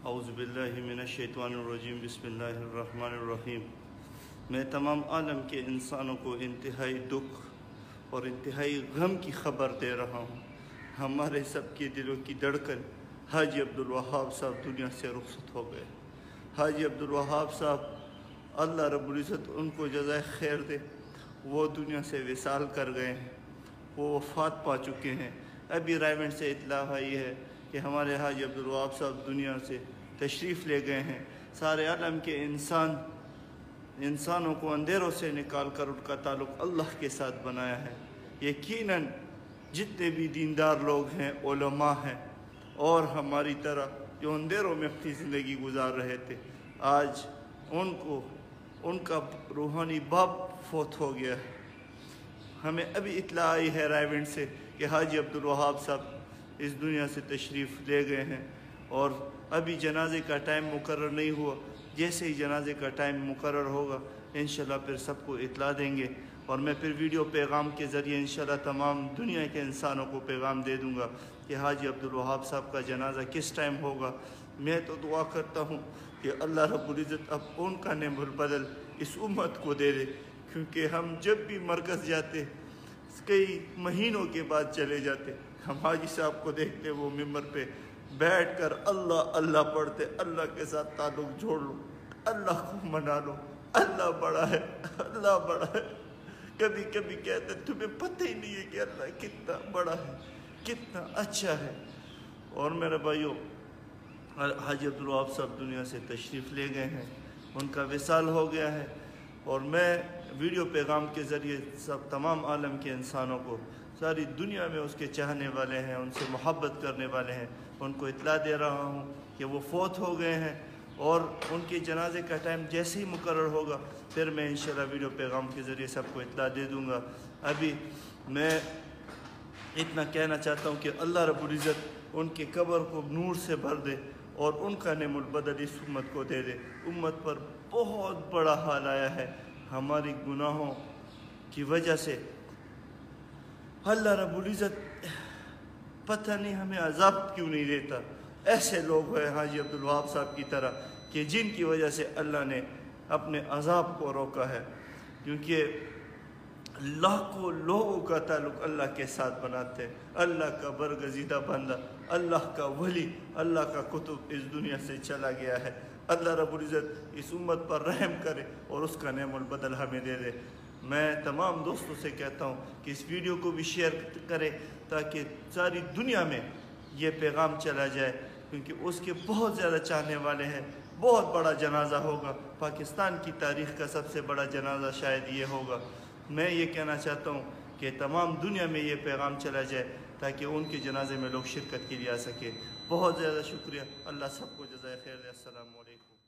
اعوذ باللہ من الشیطان الرجیم بسم اللہ الرحمن الرحیم۔ میں تمام عالم کے انسانوں کو انتہائی دکھ اور انتہائی غم کی خبر دے رہا ہوں۔ ہمارے سب کے دلوں کی دھڑکن حاجی عبدالوہاب صاحب دنیا سے رخصت ہو گئے۔ حاجی عبدالوہاب صاحب، اللہ رب العزت ان کو جزائے خیر دے، وہ دنیا سے وصال کر گئے ہیں، وہ وفات پا چکے ہیں۔ ابھی رائیونڈ سے اطلاع آئی ہے کہ ہمارے حاجی عبدالوہاب صاحب دنیا سے تشریف لے گئے ہیں۔ سارے عالم کے انسانوں کو اندھیروں سے نکال کر ان کا تعلق اللہ کے ساتھ بنایا ہے۔ یقیناً جتنے بھی دیندار لوگ ہیں، علماء ہیں اور ہماری طرح جو اندھیروں میں اپنی زندگی گزار رہے تھے، آج ان کا روحانی باپ فوت ہو گیا ہے۔ ہمیں ابھی اطلاع آئی ہے رائیونڈ سے کہ حاجی عبدالوہاب صاحب اس دنیا سے تشریف لے گئے ہیں، اور ابھی جنازے کا ٹائم مقرر نہیں ہوا۔ جیسے ہی جنازے کا ٹائم مقرر ہوگا انشاءاللہ پھر سب کو اطلاع دیں گے، اور میں پھر ویڈیو پیغام کے ذریعے انشاءاللہ تمام دنیا کے انسانوں کو پیغام دے دوں گا کہ حاجی عبدالوہاب صاحب کا جنازہ کس ٹائم ہوگا۔ میں تو دعا کرتا ہوں کہ اللہ رب العزت اب ان کا نعم البدل اس امت کو دے دے، کیونکہ ہم جب بھی مرکز جاتے کئی مہینوں کے بعد چلے جاتے، ہم حاجی صاحب کو دیکھتے وہ ممبر پہ بیٹھ کر اللہ اللہ پڑھتے، اللہ کے ساتھ تعلق جوڑ لو، اللہ کو منا لو، اللہ بڑا ہے، اللہ بڑا ہے۔ کبھی کبھی کہتے تمہیں پتہ ہی نہیں ہے کہ اللہ کتنا بڑا ہے، کتنا اچھا ہے۔ اور میرے بھائیوں، حاجی عبدالوہاب صاحب دنیا سے تشریف لے گئے ہیں، ان کا وصال ہو گیا ہے، اور میں ویڈیو پیغام کے ذریعے تمام عالم کے انسانوں کو، ساری دنیا میں اس کے چاہنے والے ہیں، ان سے محبت کرنے والے ہیں، ان کو اطلاع دے رہا ہوں کہ وہ فوت ہو گئے ہیں، اور ان کے جنازے کا ٹائم جیسے ہی مقرر ہوگا پھر میں انشاءاللہ ویڈیو پیغام کے ذریعے سب کو اطلاع دے دوں گا۔ ابھی میں اتنا کہنا چاہتا ہوں کہ اللہ رب العزت ان کے قبر کو نور سے بھر دے اور ان کا نعم البدل اس امت کو دے دے۔ امت پر بہت بڑا حال آیا ہے ہماری گناہوں کی وجہ سے۔ اللہ رب العزت پتہ نہیں ہمیں عذاب کیوں نہیں دیتا۔ ایسے لوگ ہیں حاجی عبدالوہاب صاحب کی طرح کہ جن کی وجہ سے اللہ نے اپنے عذاب کو روکا ہے، کیونکہ لاکھوں لوگوں کا تعلق اللہ کے ساتھ بناتے ہیں۔ اللہ کا برگزیدہ بندہ، اللہ کا ولی، اللہ کا قطب اس دنیا سے چلا گیا ہے۔ اللہ رب العزت اس امت پر رحم کرے اور اس کا نعم البدل ہمیں دے دے۔ میں تمام دوستوں سے کہتا ہوں کہ اس ویڈیو کو بھی شیئر کریں تاکہ ساری دنیا میں یہ پیغام چلا جائے، کیونکہ اس کے بہت زیادہ چاہنے والے ہیں۔ بہت بڑا جنازہ ہوگا، پاکستان کی تاریخ کا سب سے بڑا جنازہ شاید یہ ہوگا۔ میں یہ کہنا چاہتا ہوں کہ تمام دنیا میں یہ پیغام چلا جائے تاکہ ان کے جنازے میں لوگ شرکت کے لیے آ سکے۔ بہت زیادہ شکریہ، اللہ سب کو جزائے خیر دے۔ السلام علیکم۔